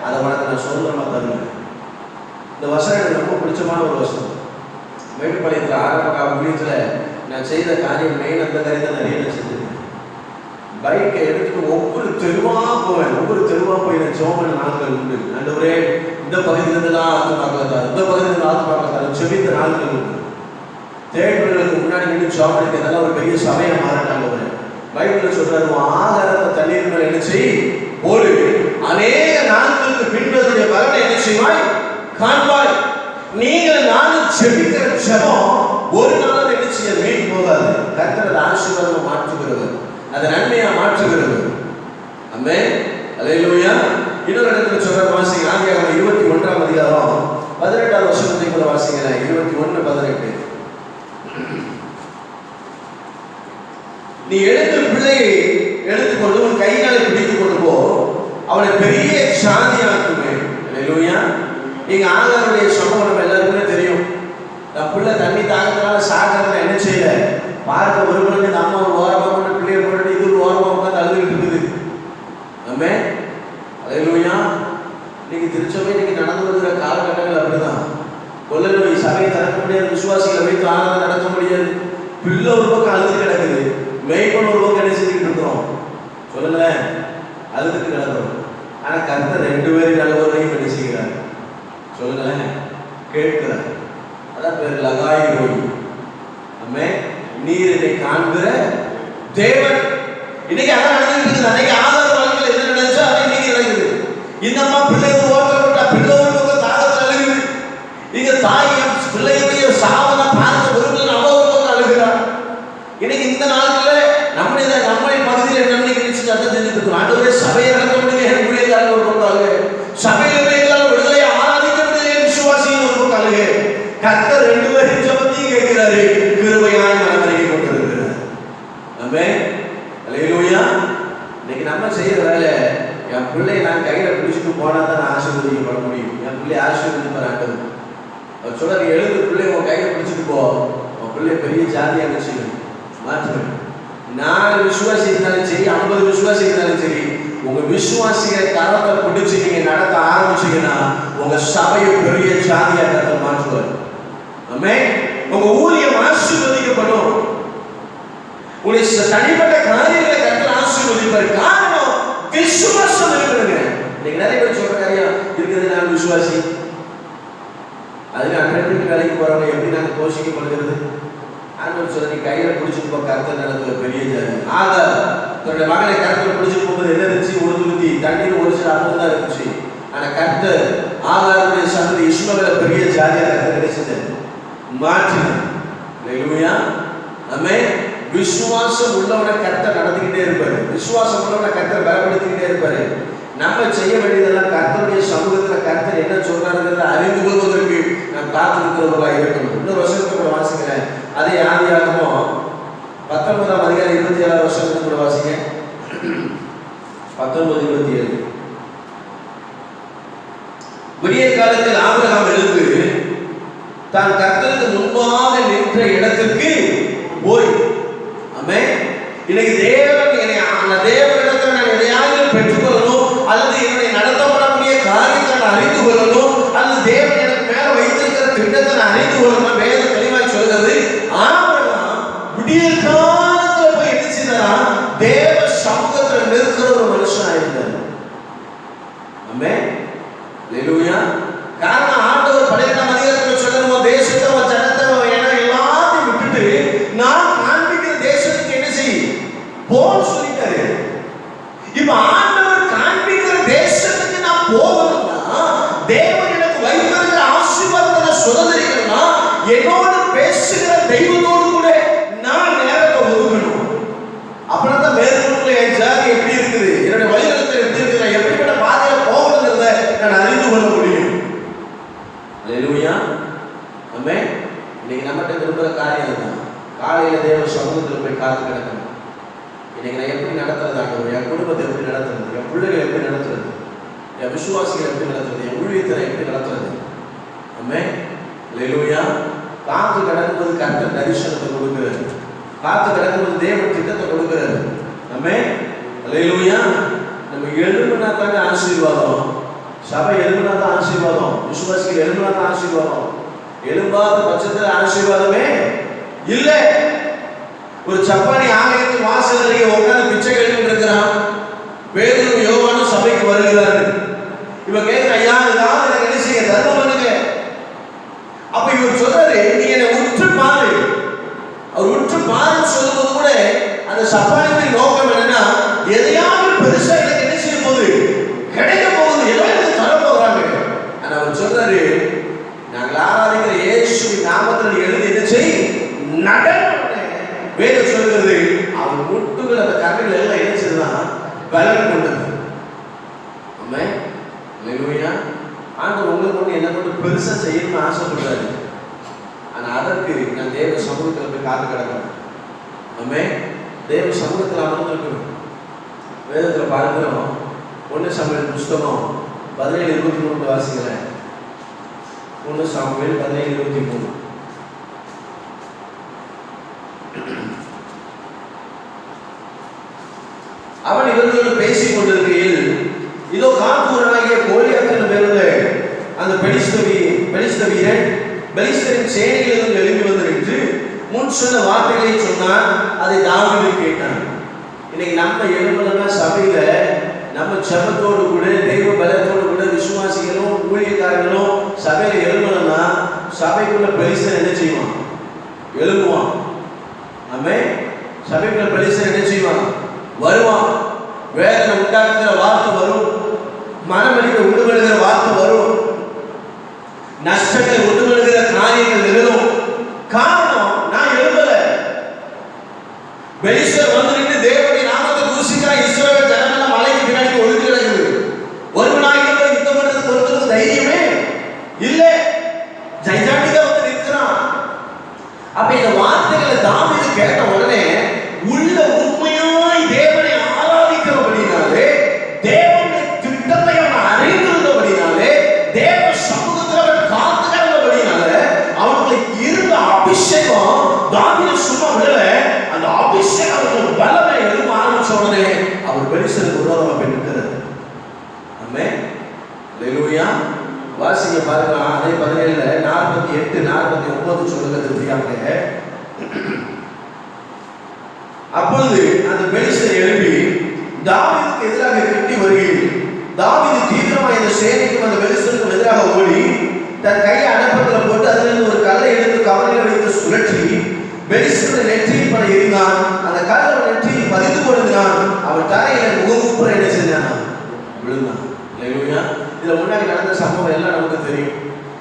அதை உனக்கு நான் சுதந்திரமா தருவேன். இந்த வசனம் எனக்கு ரொம்ப பிடிச்சமான ஒரு வசனம். மேட்டுப்பாளையத்தில் ஆரம்ப ஊழியத்தில் நான் செய்த காரியம் மெயின் அந்த காரியத்தை நிறைய நான் செஞ்சிருக்கேன். பைக்கை எடுத்துட்டு ஒவ்வொரு தெருவாக போவேன், ஒவ்வொரு தெருவாக போய் நான் ஜெபம் நாட்கள் உண்டு. ஆண்டவரே, இந்த பகுதியிலிருந்துலாம் ஆத்து பார்க்கலா, இந்த பகுதியிலிருந்து ஆத்து பார்க்கலா செபித்த நாட்கள் உண்டு. தேட்டர்களுக்கு முன்னாடி நின்று ஜெபம் இதெல்லாம் ஒரு பெரிய சபையை மாறிட்டாங்க. ஒரு பைபிள் சொல்றாரு, ஆகாரத்தை தண்ணீர் மேல என்ன செய் போடு, அநேக நாட்களுக்கு பின்பதனுடைய பலனை என்ன செய்வாய் காண்பாய். நீங்கள் நானும் செபிக்கிற ஜெபம் ஒரு நாள் என்ன செய்ய வீண் போகாது. கர்த்தர் ஆசீர்வாதம் மாற்றுகிறது, அது நன்மையா மாற்றுகிறது. ஆமென். அல்லேலூயா. இன்னொரு இடத்துல சொல்ற வாசிங்க, ஆதியாகமம் 21ஆம் அதிகாரம் 18ஆவது வசனத்தை கூட வாசிங்க. 21:18. நீ எழுந்து பிள்ளையை எடுத்துக்கொண்டு உன் கையினாலே பிடித்துக் கொண்டு போ, அவனை பெரிய சாதியாக்குமே. அல்லேலூயா. நீங்க ஆகாருடைய சம்பவம் நம்ம எல்லாருக்குமே தெரியும். நான் பிள்ளை தண்ணி தாகத்தினால சாகிறத என்ன செய்யல, பார்க்க ஒரு மணி இந்த அம்மா ஒரு ஓரமா கொண்டு பிள்ளைய போட்டு இது ஒரு ஓரமா உட்காந்து அழுதுகிட்டு இருக்குது. ஆமென். அல்லேலூயா. இன்னைக்கு திருச்சபை இன்னைக்கு நடந்து வருகிற காலகட்டங்கள் அப்படிதான். கொள்ள நோய் சபையை திறக்க முடியாது, விசுவாசிகளை வைத்து ஆராதனை நடத்த முடியாது. பிள்ளை ஒரு பக்கம் அழுது கிடக்குது, மெய்ப்பன் ஒரு பக்கம் என்ன செஞ்சுக்கிட்டு இருக்கிறோம் சொல்லுங்களேன், அழுதுக்கு கிடக்கிறோம். ஆனா கர்த்தர் 2 பேரும் நல்லவரையும் என்ன செய்கிறார் சொல்லுங்களேன், கேட்கிறார். அதான் பேர் லகாய் ரோய். ஆமென். நீர் இதை காண்கிற தேவன். இன்னைக்கு அதான் நடந்துட்டு இருக்குது. அன்னைக்கு ஆதார வாழ்க்கையில் என்ன நடந்துச்சோ அதை இன்னைக்கு நடக்குது. இந்த அம்மா பிள்ளைய ஓட்டப்பட்டா, பிள்ளை ஒரு பக்கம் தாகத்தில் அழுகுது. இங்க தாய் பிள்ளையுடைய சாவனை பார்க்க விரும்பல, அவ ஒரு பக்கம் அழுகிறார். இன்னைக்கு இந்த நாட்கள்ல நம்முடைய பகுதியில் என்ன நினைச்சு அதை செஞ்சுட்டு இருக்கோம். ஆண்டவரே, சபையை நடத்த முடியல, ஊழியக்காரங்க ஒரு பக்கம் அழுகு, சபையில விடுதலையை ஆராதிக்க முடியல, விசுவாசிகள் ஒரு பக்கம் அழுகு. கர்த்தர் 2 பேரும் ஜெபத்தையும் கேட்கிறாரு, கிருபையாய் மனமறிக்கை கொண்டிருக்கிறார். ஆமென். அல்லேலூயா. இன்னைக்கு நம்ம செய்யற வேலை, என் பிள்ளையை நான் கையில பிடிச்சிட்டு போனா தான் நான் ஆசீர்வதிக்கப்பட முடியும். என் பிள்ளையை ஆசீர்வதிப்பார் ஆண்டவர். அவர் சொல்றாரு, எழுந்து பிள்ளை உன் கையில பிடிச்சிட்டு போ, உன் பிள்ளை பெரிய ஜாதியா செய்யணும் மாற்றுவேன். 4 விசுவாசி இருந்தாலும் சரி, 50 விசுவாசி இருந்தாலும் சரி, உங்க விசுவாசிகளை கரத்தை பிடிச்சு நீங்க நடத்த ஆரம்பிச்சீங்கன்னா உங்க சபையை பெரிய ஜாதியா கர்த்தர் மாற்றுவார். ஆமென். உங்க ஊழியம் ஆசீர்வதிக்கப்படும். உங்களுடைய தனிப்பட்ட காரியங்களை கர்த்தர் ஆசீர்வதிப்பார். காரணம் விசுவாசம் இருக்குதுங்க. இன்னைக்கு நிறைய பேர் சொல்ற காரியம் இருக்குது, நான் விசுவாசி. அதுல அன்றைக்கு வேலைக்கு போறவங்க எப்படி நாங்கள் போஷிக்கப்படுகிறது? ஆண்டவர் சொல்ல, நீ கையில பிடிச்சிட்டு போ, கர்த்தர் நடத்துற பெரிய ஜாதி. ஆக தன்னுடைய மகனை கர்த்தர் பிடிச்சிட்டு போகும்போது என்ன இருந்துச்சு? உறுதி தண்ணீர் ஒரு சில அப்போ தான் இருந்துச்சு. ஆனா கர்த்தர் ஆகாருடைய சந்ததி இஸ்மவேல பெரிய ஜாதியா கர்த்தர் கிடைச்சது மாற்றினார். அல்லேலூயா, ஆமென். விசுவாசம் உள்ளவனை கர்த்தர் நடத்திக்கிட்டே இருப்பாரு. விசுவாசம் உள்ளவனை கர்த்தர் பலப்படுத்திக்கிட்டே இருப்பாரு. நம்ம செய்ய வேண்டியதெல்லாம் கர்த்தருடைய சமூகத்துல கர்த்தர் என்ன சொல்றாருங்கிறத அறிந்து கொள்வதற்கு நாம் காத்திருக்கிறவர்களா இருக்கணும். இன்னொரு வருஷத்துக்கு கூட வாசிக்கிறேன். அதே ஆதியாகமம் 19ஆம் அதிகாரம் 27ஆம் வருஷத்துக்கு கூட வாசிங்க. 19:27. விடிய காலத்தில் ஆபிரகாம் எழுந்து தான் கர்த்தருக்கு முன்பாக நின்ற இடத்திற்கு போய், ஆமென். இன்னைக்கு தேவன் என்னை அந்த தேவனிடத்தில் நான் எதையாவது பெற்றுக்கொள்ளணும், அல்லது என்னுடைய நடத்தப்படக்கூடிய காரியத்தை நான் அறிந்து கொள்ளணும், அல்லது தேவன் எனக்கு மேல வைத்திருக்கிற திட்டத்தை நான் அறிந்து கொள்ளணும். வேதம் தெளிவாய் சொல்கிறது. ஆபிரகாம் விடிய காலத்துல போய் என்ன செய்தார்? தேவ சமூகத்துல நிற்கிற ஒரு மனுஷனா இருந்தார். ஆமென், அல்லேலூயா. காரணம் ஆண்டவர் 12ஆம் அதிகாரத்துல சொல்லும்போது தேசத்தை ஜனத்தை எல்லாத்தையும் விட்டுட்டு நான் காண்பிக்கிற தேசத்துக்கு என்ன செய் போன்னு சொல்லிட்டாரு. இப்ப ஆண்டவர் காண்பிக்கிற தேசத்துக்கு நான் போகணும்னா, தேவன் எனக்கு வைத்திருக்கிற ஆசீர்வாதத்தை சுதந்திரிக்கணும்னா, என்னோடு பேசுகிற தெய்வத்தோடு கூட நான் நேரத்தை ஒதுக்கணும். அப்படின்னா மேற்கொண்டு என் ஜாதி எப்படி இருக்குது, என்னுடைய வழிநடத்தல் எப்படி இருக்குது, எப்படிப்பட்ட பாதையில போகணுங்கிறத நான் அறிந்து கொள்ள முடியும். அல்லேலூயா, ஆமென். இன்னைக்கு நம்மகிட்ட விரும்புகிற காரியம் தான் காலையில தேவ சமூகத்தில் போய் காத்து கிடக்கணும். இன்னைக்கு நான் எப்படி நடத்துறது? என் குடும்பத்தை எப்படி நடத்துறது? என் பிள்ளைகளை எப்படி நடத்துறது? என் விசுவாசிகளை எப்படி நடத்துறது? என் ஊழியத்தை எப்படி நடத்துறது? ஆமென், அல்லேலூயா. காத்து கிடக்கும்போது கர்த்தர் தரிசனத்தை கொடுக்கிறார். காத்து கிடக்கும்போது தேவன் திட்டத்தை கொடுக்கிறார். ஆமென், அல்லேலூயா. நம்ம எழுப்புனா தாங்க ஆசீர்வாதம். சபை எழுப்புனா தான் ஆசீர்வாதம். விசுவாசிகள் எழுப்புனா தான் ஆசீர்வாதம். எழும்பாத பட்சத்தில் ஆசீர்வாதமே இல்லை. ஒரு சப்பானி ஆலயத்தின் வாசலில் உட்கார்ந்து பிச்சை கேட்டு இருக்கிறான். பேதுரு யோவானும் சபைக்கு வருகிறார்கள். இவ கேட்கிற, ஐயா ஏதாவது எனக்கு என்ன செய்ய தர்மம் பண்ணுங்க. அப்ப இவர் சொல்றாரு, நீ என்னை உற்று பாரு. அவர் உற்று பாருன்னு சொல்லும்போது கூட அந்த சப்பானியின் நோக்கம் என்னன்னா, எதையாவது பெருசா எனக்கு என்ன செய்ய போகுது, கிடைக்க போகுது, ஏதோ எனக்கு தர போகிறாங்க. ஆனா அவர் சொல்றாரு, நாங்கள் ஆராதிக்கிற இயேசுவின் நாமத்தில் நீ எழுதி என்ன செய் நட. வேதம் சொல்கிறது, அவன் முட்டுகள் அந்த கரைகள் எல்லாம் என்ன செய்தான் பலன் கொண்டது. ஆமென், அல்லேலூயா. ஆண்டவர் உங்களுக்கு கொண்டு என்ன கொண்டு பெருசா செய்யணும்னு ஆசைப்படுறாரு. ஆனா அதற்கு நான் தேவ சமூகத்தில் போய் காத்து கிடக்கணும். ஆமென், தேவ சமூகத்தில் அமர்ந்திருக்கணும். வேதத்துல பார்க்கிறோம். 1 சாமுவேல் புஸ்தகம் 17:23 வாசிக்கிறேன். 1 சாமுவேல் 17:23. அவன் இவர்களோடு பேசிக் கொண்டிருக்கையில் இதோ காத்தூரனாகிய கோலியாத் என்று பெயருள்ள அந்த பெலிஸ்த வீரன் பெலிஸ்தரின் சேனைகளிலிருந்து எழும்பி வந்து நின்று முன் சொன்ன வார்த்தைகளை சொன்னான். அதை தாவீது கேட்டான். இன்னைக்கு நம்ம எழும்பலன்னா சபையில நம்ம ஜெபத்தோடு கூட தெய்வ பலத்தோடு கூட விசுவாசிகளும் ஊழியக்காரர்களும் சபையில எழும்பலன்னா சபைக்குள்ள பெலிஸ்தன் என்ன செய்வான்? எழும்புவான். ஆமென், சபைக்குள்ள பெலிஸ்தன் என்ன செய்வான்? வருவான். வேதனை உண்டாக்குகிற வார்த்தை வரும், மனமளிக்க உண்டுபடுகிற வார்த்தை வரும், நஷ்டங்களை உண்டுபடுகிற காரியங்கள் நிகழும். காரணம், நான் எழுதல. பெலிஸ்தர் வந்து நின்று தேவனுடைய நாமத்தை தூசிக்கிறான். இஸ்ரவேல் ஜனங்கள் மலைக்கு பின்னாடி ஒழுங்கு கிடக்குது. ஒருவனாக யுத்தம் பண்றதுக்கு ஒருத்தருக்கு தைரியமே இல்லை. ஜெய்ஜாண்டிகா வந்து நிற்கிறான். அப்ப இந்த வார்த்தைகளை தாவீது கேட்ட உடனே உள்ள உண்மையாய் தேவனை ஆராதிக்கிறபடினாலே, தேவனுடைய திட்டத்தை அவன் அறிந்திருந்தபடினாலே, தேவ சமூகத்தில் அவன் காத்துக்கிறபடினாலே அவனுக்கு இருந்த அபிஷேகம் தாவீது சும்மா விடல. அந்த அபிஷேகம் அவனுக்கு பலமே எழும்ப ஆரம்பிச்ச உடனே அவர் பெலிஸ்தருக்கு விரோதமாக போய் நிற்கிறார். ஆமென், அல்லேலூயா. வாசிங்க பாருங்க. அதே 17 48 49 சொல்லுகிறது இப்படியாக. அப்பொழுது அந்த பெலிஸ்தர் எழுப்பி தாவீதுக்கு எதிராக கட்டி வருகையில் தாவீது தீவிரமாக இந்த சேனைக்கும் அந்த பெலிஸ்தருக்கும் எதிராக ஓடி தன் கையை அடப்பத்தில் பெலிஸ்தனுடைய நெற்றியில் பட எறிந்தான். அந்த கல் அவன் நெற்றியில் பதிந்து கொண்டிருந்தான். அவன் தரையில முகமுப்புற என்ன செஞ்சான்? விழுந்தான். அல்லேலூயா. இதுல முன்னாடி நடந்த சம்பவம் எல்லாம் நமக்கு தெரியும்.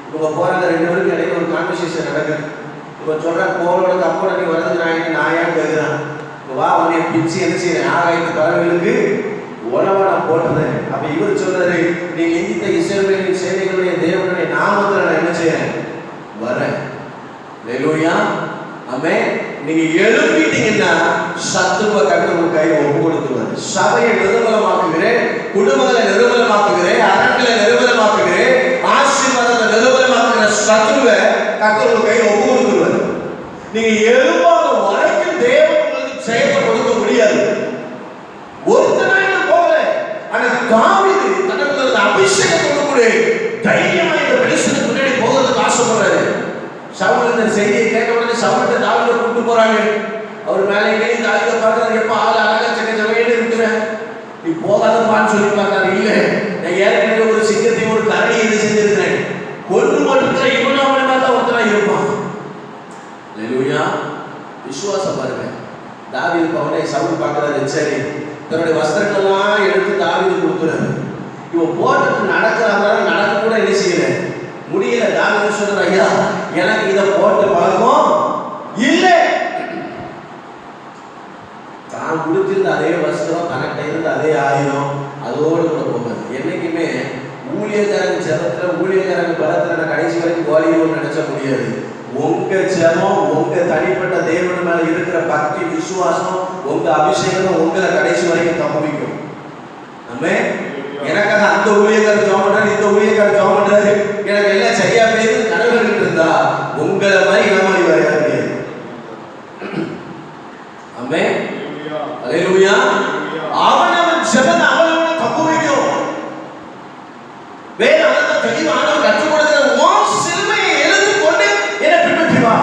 இவங்க போறாங்க, 2 பேருக்கு இடையில ஒரு கான்வர்சேஷன் நடக்குது. இவன் சொல்றான், கோலோட கப்போட நீ வரதுக்கு நான் ஏன் கேட்கிறான்? வா, அவனை பிச்சு என்ன செய்யறேன்? ஆகாயத்து பறவைகளுக்கு உணவா நான் போட்டுறேன். அப்ப இவர் சொல்றாரு, நீ நிந்தித்த இஸ்ரவேலின் சேனைகளுடைய தேவனுடைய நாமத்துல நான் என்ன செய்யறேன்? வரேன். அல்லேலூயா. ஆமென். நீங்க எழுப்பிட்டீங்கன்னா சத்துருவை கர்த்தர் கையில ஒப்பு கொடுத்துருவாரு. சபையை நிர்மலமாக்குகிறேன், குடும்பங்களை நிர்மலமாக்குகிறேன், அரண்களை நிர்மலமாக்குகிறேன், ஆசீர்வாதத்தை நிர்மலமாக்குகிற சத்துருவை கர்த்தர் கையில ஒப்பு கொடுத்துருவாரு. நீங்க எழுப்பாத வரைக்கும் தேவன் உங்களுக்கு ஜெயத்தை கொடுக்க முடியாது. ஒருத்தனாயிரம் போல. ஆனா தாவீது தனக்கு அபிஷேகத்தோடு கூட தைரியமா இந்த பெலிஸ்தனுக்கு முன்னாடி போகிறதுக்கு ஆசைப்படுறாரு. சவுல் இந்த செய்தியை கேட்ட உடனே சவுல்கிட்ட தாவீதை கூப்பிட்டு போறாங்க. அவர் மேலே கீழே தாவீதை பார்க்கறாரு. எப்ப ஆள் அழகா செகச்சவையில இருக்கிற, நீ போகாதப்பான்னு சொல்லி பார்த்தாரு. இல்ல, நான் ஏற்கனவே ஒரு சிங்கத்தையும் ஒரு கரடியை இது செஞ்சிருக்கிறேன். கொன்று மட்டும் இவனும் அவனை பார்த்தா ஒருத்தனா இருப்பான். அல்லேலூயா. விசுவாசம் பாருங்க. தாவீது அவனை சவுல் பார்க்கறாரு. சரி, தன்னுடைய வஸ்திரங்களெல்லாம் எடுத்து தாவீது கொடுத்துறாரு. இவன் போட்டு நடக்கிறாங்க, நடக்க கூட என்ன செய்யல முடியல. தாவீது சொல்றாரு, ஐயா எனக்கு இதை போட்டு பழக்கம் இல்லை. தான் கொடுத்திருந்த அதே வஸ்திரம், தனக்கிட்ட இருந்த அதே ஆயுதம் அதோடு கூட போகாது. என்னைக்குமே ஊழியக்காரங்க ஜெபத்துல, ஊழியக்காரங்க பலத்துல கடைசி வரைக்கும் கோலியோன்னு நினைச்ச முடியாது. உங்க ஜெபம், உங்க தனிப்பட்ட தேவன் மேல இருக்கிற பக்தி, விசுவாசம், உங்க அபிஷேகம் உங்களை கடைசி வரைக்கும் தப்பிக்கும். ஆமென். எனக்காக அந்த ஊழியக்காரர் ஜெபம் பண்றாரு, இந்த ஊழியக்காரர் ஜெபம் பண்றாரு, எனக்கு எல்லாம் சரியா போயிருந்து கடவுள்கிட்ட இருந்தா உங்களை மாதிரி ஏமாறி வரையாது. ஆமென். அல்லேலூயா. அவன் ஜெபத்தை அவனவன தப்பு வைக்கும். வேதத்தை தெளிவானவர் கற்றுக் கொடுக்கிற உன் சிலுவையை எடுத்து கொண்டு என்னை பின்பற்றி வா.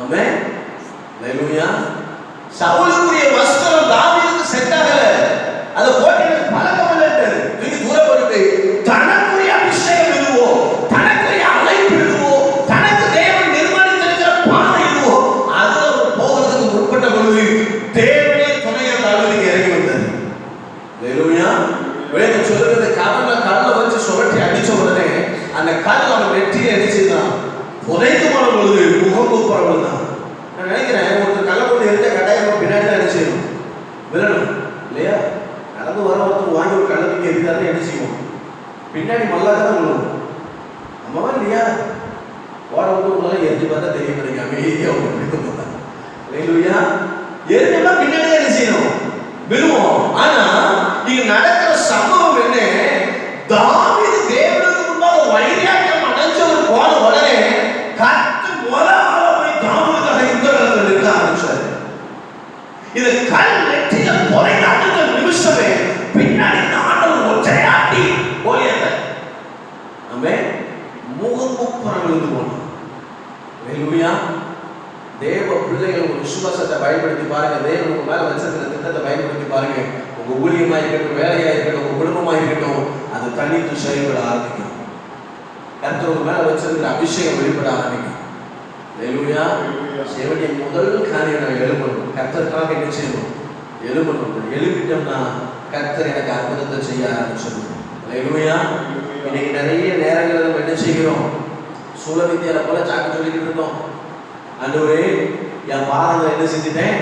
ஆமென். அல்லேலூயா. சவுலுக்குரிய வஸ்திரம் தாவீதுக்கு செட் ஆகல. அதை போட்டு பழக்கம் இல்லைன்றாரு. தூக்கி தூரம் போட்டு தனக்குரிய அபிஷேகம் இதுவோ, தனக்குரிய அழைப்பு இதுவோ, தனக்கு தேவன் நிர்மாணித்திருக்கிற பாதை இதுவோ, அதுல ஒரு போகிறதுக்கு முற்பட்ட பொழுது தேவனே துணையா தாவீதுக்கு இறங்கி வந்தார். அல்லேலூயா. வேதம் சொல்றது, கல்ல வச்சு சுழற்றி அடிச்ச உடனே அந்த கல் அவன் வெற்றியை அடிச்சுதான் புதைத்து போன பொழுது முகம் கூப்பிடணும் தான். நான் நினைக்கிறேன், ஒருத்தர் கல்லை போட்டு எரிஞ்ச கட்டாயம் பின்னாடி தான் அடிச்சிடும் விரணும் இல்லையா? நடந்து வர ஒருத்தர் வாங்கி ஒரு கல்லத்துக்கு எரிந்தாலும் என்ன செய்வோம்? பின்னாடி மல்லாக தான் விழுவும். அம்மாவா இல்லையா? ஓட வந்து உங்களால எரிஞ்சு பார்த்தா தெரிய மாட்டேங்க. அமைதியாக இல்லையா? எரிஞ்சா பின்னாடி தான் என்ன செய்யணும்? விழுவோம். ஆனா நீங்க நடக்கிற சம்பவம் என்ன? தாவீது தேவனுக்கு முன்பாக வைராக்கியம் அடைஞ்சவர் போன உடனே கர்த்தர் முதலாக போய் தாவீதுக்காக யுத்த களத்தில் நிற்க ஆரம்பிச்சாரு. இது கல் நெற்றியில புதைந்த அடுத்த நிமிஷமே பின்னாடி ஆண்டவர் ஒற்றையாட்டி போலியத ஆமென் முகம் முப்புறம் விழுந்து போனான். அல்லேலூயா. தேவ பிள்ளைகள் ஒரு விசுவாசத்தை பயன்படுத்தி பாருங்க. தேவன் உங்க மேல வச்சிருக்கிற திட்டத்தை பயன்படுத்தி பாருங்க. உங்க ஊழியமா இருக்கட்டும், வேலையா இருக்கட்டும், உங்க குடும்பமா இருக்கட்டும், அது தனித்து செயல்பட ஆரம்பிக்கும். கர்த்தர் உங்க மேல வச்சிருக்கிற அபிஷேகம் வெளிப்பட ஆரம்பிக்கும். அல்லேலூயா. சேவடிய முதல் காரியம் நான் எழுப்பணும். கர்த்தருக்காக என்ன செய்யணும்? எழுப்பணும். எழுப்பிட்டோம்னா கர்த்தர் எனக்கு அற்புதத்தை செய்ய ஆரம்பிச்சிடும். அல்லேலூயா. இன்னைக்கு நிறைய நேரங்களில் நம்ம என்ன செய்கிறோம்? சூழவித்தியால போல சாக்கு சொல்லிக்கிட்டு இருந்தோம். ஆண்டவரே, என் பாதங்களை என்ன செஞ்சுட்டேன்?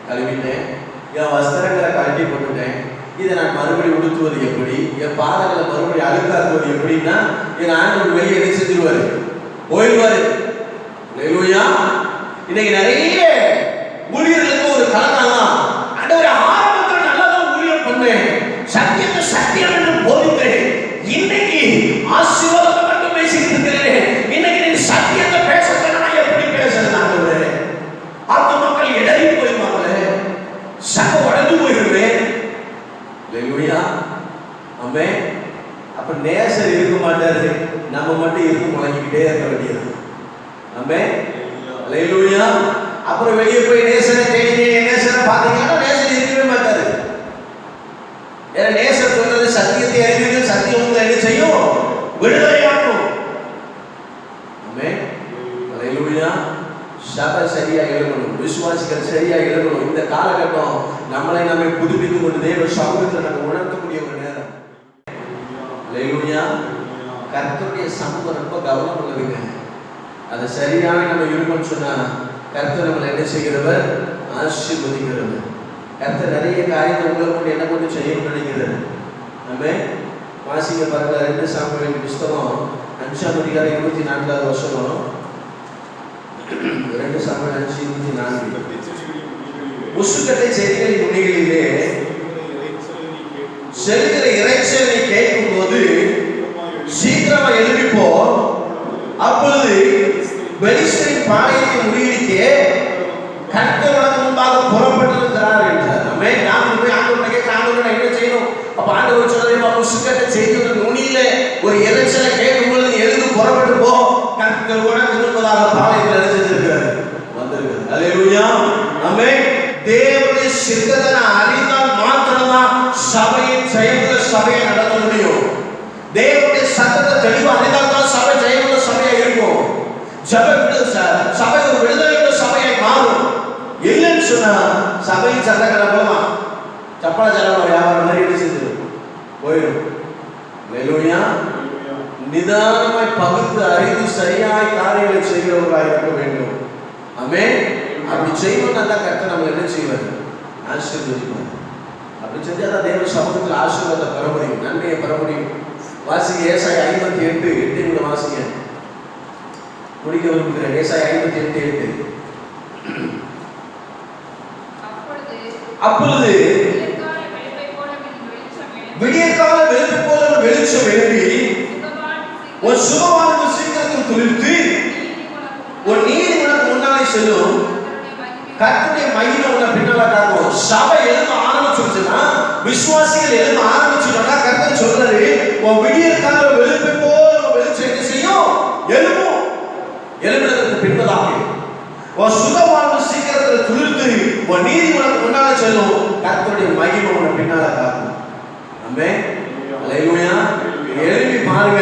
கழுவிட்டேன். என் வஸ்திரங்களை கழட்டி போட்டுட்டேன். இதை நான் மறுபடி உடுத்துவது எப்படி? என் பாதங்களை மறுபடி அழுக்காக்குவது எப்படின்னா என் ஆண்டவர் வெளியே என்ன செஞ்சிருவாரு? போயிடுவாரு. அல்லேலூயா. இன்னைக்கு நிறைய ஊழியர்களுக்கு ஒரு கலக்கம். ஆண்டவரே, ஆரம்பத்தில் நல்லதான் ஊழியம் பண்ணேன், சத்தியத்தை சத்தியம் என்று போதித்தேன். இன்னைக்கு ஆசீர்வாதத்தை மட்டும் பேசிட்டு இருக்கிறேன். இன்னைக்கு நீ சத்தியத்தை பேச சொன்னா எப்படி பேசுறது? ஆண்டவரே, அந்த மக்கள் இடறி போயிருவாங்களே, சக உடஞ்சு போயிருவேன். அல்லேலூயா. ஆமென். அப்ப நேசர் இருக்க மாட்டாரு, நம்ம மட்டும் இருந்து முழங்கிக்கிட்டே இருக்க வேண்டியது. ஆமென். அல்லேலூயா. அப்புறம் வெளியே போய் நேசரை தேடி காலகட்டம் நம்மளை நம்மை புதுப்பித்துக் கொண்டு தேவ சமூகத்தில் நம்ம உணர்த்தக்கூடிய ஒரு நேரம். அல்லேலூயா. கர்த்தருடைய சமூகம் ரொம்ப கவனம் உள்ளதுங்க. அதை சரியாக நம்ம இருப்போம்னு சொன்னா கர்த்தர் நம்மளை என்ன செய்கிறவர்? ஆசீர்வதிக்கிறவர். கர்த்தர் நிறைய காரியத்தை உங்களை கொண்டு என்ன கொண்டு செய்யணும்னு நினைக்கிறார். நம்ம வாசிக்க பாருங்க 2 சாமுவேல் புஸ்தகம் 5ஆம் அதிகாரம் 24வது வசனம். 2 சாமுவேல் 5:24. முசுக்கட்டை செடிகளின் நுனிகளிலே செல்கிற இறைச்சலை கேட்கும் போது சீக்கிரமா எழுப்பிப்போ, அப்பொழுது பெலிஸ்தரின் பாளையத்தை முறியடிக்க கர்த்தர் உனக்கு முன்பாக புறப்பட்டிருக்கிறார் என்றார். நம்ம நாம போய் ஆண்டவரை கேட்கிற, ஆண்டவரை என்ன செய்யணும்? அப்ப ஆண்டவர் சொல்றதே முசுக்கட்டை செடிகளின் நுனியில ஒரு இறைச்சலை கேட்கும் பொழுது நீ எழுந்து புறப்பட்டு போ, கர்த்தர் உனக்கு முன்பதாக பாளையத்தில் அழைச்சிருக்கிறார், வந்திருக்கிறார். அல்லேலூயா. ஆமென். தேவனுடைய சித்தத்தை அறிந்தால் மாத்திரம்தான் சபையை ஜெயமுள்ள சபையை நடத்த முடியும். தேவனுடைய சத்தத்தை தெளிவா அறிந்தால் தான் சபை ஜெயமுள்ள சபையா இருக்கும். சபை ஒரு விடுதலையுள்ள சபையை மாறும். இல்லைன்னு சொன்னா சபையின் சட்டக்கடை போலாம், சப்பள சடமா வியாபாரம் மாதிரி என்ன செஞ்சு போயிடும். அல்லேலூயா. நிதானமாய் பகுத்து அறிந்து சரியாய் காரியங்களை செய்கிறவர்களாக இருக்க வேண்டும். ஆமென். அப்படி செய்யணும்னா தான் கர்த்தர் நம்ம என்ன செய்வார்? ஆசீர்வதிப்பார். அப்படி செஞ்சாதான் தேவ சமூகத்தில் ஆசீர்வாதத்தை பெற முடியும், நன்மையை பெற முடியும். வாசிங்க ஏசாயா 58:8 வாசிங்க. முடிக்க விரும்புகிறேன். ஏசாயா 58:8. அப்பொழுது விடியற்கால வெளுப்பை போல ஒரு வெளிச்சம் எழும்பி ஒரு சுகவாழ்வு சீக்கிரத்தில் துளிர்த்து ஒரு நீதி உனக்கு முன்னாலே செல்லும், கர்த்தருடைய மகிமை உன்னை பின்னால காக்கும். சபை எழுத ஆரம்பிச்சுன்னா, விசுவாசிகள் எழுத ஆரம்பிச்சுட்டா கர்த்தர் சொல்றாரு, உன் விடியற்கால வெளுப்பை போல வெளிச்சம் என்ன செய்யும்? எழும்பும். எழுப்பினதற்கு பின்பதாக உன் சுகவாழ்வு சீக்கிரத்தில் துளிர்த்து உன் நீதி உனக்கு முன்னால செல்லும், கர்த்தருடைய மகிமை உன்னை பின்னால காக்கும். ஆமென். அல்லேலூயா. எழுப்பி பாருங்க,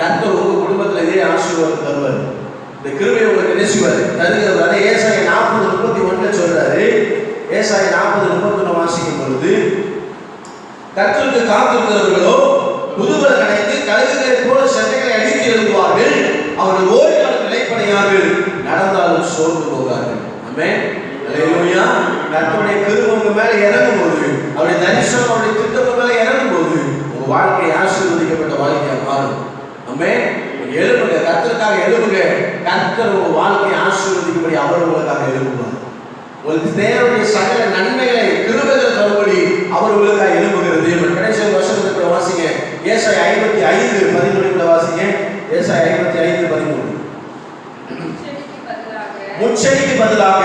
கர்த்தர் உங்க குடும்பத்துல இதே ஆசீர்வாதம் தருவார். இந்த கிருபையை உங்களுக்கு நேசிவார் தருகிறவராக. ஏசாயா 40:31 சொல்றாரு. ஏசாயா 40:31 வாசிக்கும் பொழுது, கர்த்தருக்கு காத்திருக்கிறவர்களோ புதுபலன் அடைந்து கழுகுகளை போல சட்டைகளை அடித்து எழுதுவார்கள், அவர்கள் ஓடினாலும் நிலைப்படையார்கள், நடந்தாலும் சோர்ந்து போவார்கள். ஆமென். அல்லேலூயா. கர்த்தருடைய கிருபை உங்க மேல இறங்கும் போது, அவருடைய தரிசனம் அவருடைய திட்டம் மேல இறங்கும் போது உங்க வாழ்க்கை ஆசீர்வதிக்கப்பட்ட வாழ்க்கையா மாறும். ஆமென். எழுப்புங்க, கர்த்தருக்காக எழுப்புங்க. கர்த்தர் உங்க வாழ்க்கையை ஆசீர்வதிக்கும்படி அவர் உங்களுக்காக எழுப்புவார். உங்களுக்கு தேவனுடைய சகல நன்மைகளை கிருபைகளை தரும்படி அவர் உங்களுக்காக எழுப்புகிற தேவன். கடைசி வசனத்தை கூட வாசிங்க. ஏசாயா 55:13 வாசிங்க. ஏசாயா 55:13. முச்செடிக்கு பதிலாக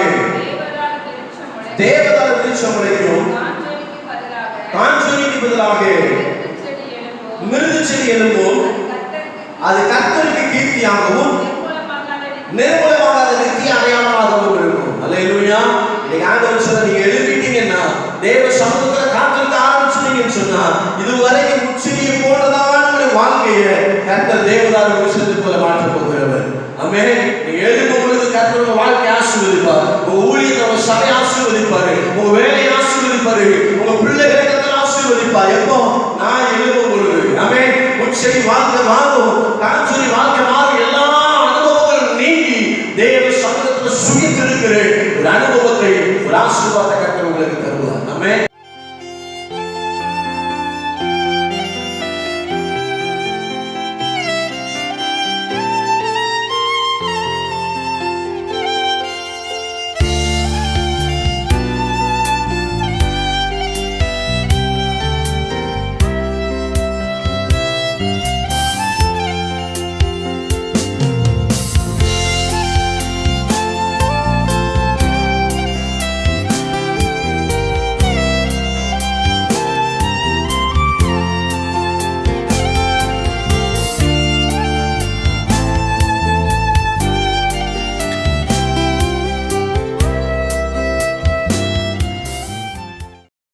தேவதாரு விருட்சம் முளைக்கும், காஞ்சோரிக்கு பதிலாக மிருது செடி எழும்பும், அது கர்த்தருக்கு கீர்த்தியாகவும் நிர்மூலமாகாத நித்திய அடையாளமாகவும் இருக்கும். அல்லேலூயா. இன்னைக்கு ஆண்டவர் சொல்ற, நீங்க எழுப்பிட்டீங்கன்னா, தேவ சமூகத்துல காத்திருக்க ஆரம்பிச்சிட்டீங்கன்னு சொன்னா, இதுவரைக்கும் முச்செடியை போன்றதான வாழ்க்கையை கர்த்தர் தேவதாரு விருட்சத்தை போல மாற்ற போகிறவர். ஆமென். நீங்க எழுப்பும் பொழுது கர்த்தர் உங்க வாழ்க்கையை ஆசீர்வதிப்பார், உங்க ஊழியத்தை உங்க சபை ஆசீர்வதிப்பாரு, உங்க வேலையை ஆசீர்வதிப்பாரு, உங்க பிள்ளைகளை கர்த்தர் ஆசீர்வதிப்பார். எப்போ? நான் எழுப்பும் பொழுது. ஆமென். முச்செடி வாழ்க்கை மாறும், காஞ்சோரி வாழ்க்கை மாறும். எல்லா அனுபவங்களும் நீங்கி தேவ சமூகத்தில் சுகித்திருக்கிற ஒரு அனுபவத்தை, ஒரு ஆசீர்வாதத்தை கர்த்தர் உங்களுக்கு